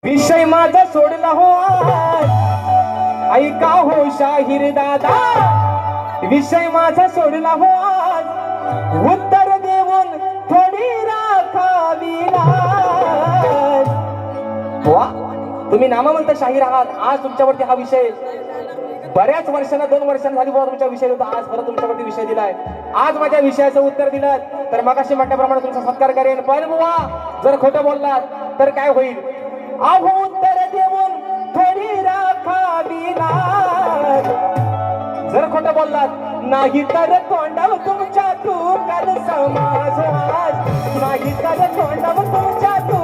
विषय माझा सोडला हो आज, ऐका हो शाहीर दादा, विषय माझा सोडला हो आज, उत्तर देऊन थोडी राखावी लाज. वा, तुम्ही नामवंत शाहीर आहात. आज तुमच्यावरती हा विषय बऱ्याच वर्षांना 2 वर्षांना झाली बाबा तुमचा विषय होता. आज परत तुमच्यावरती विषय दिलाय. आज माझ्या विषयाचं उत्तर दिलं तर मगाशी म्हटल्याप्रमाणे तुमचा सत्कार करेन. पण बुवा जर खोटं बोललात तर काय होईल? अहो उत्तर देऊन थोडी राखावी लाज. जर खोटं बोललात नाही तर तोंडावर तुमच्या तू काल समाज आज, नाही तर तोंडावर तुमच्या तू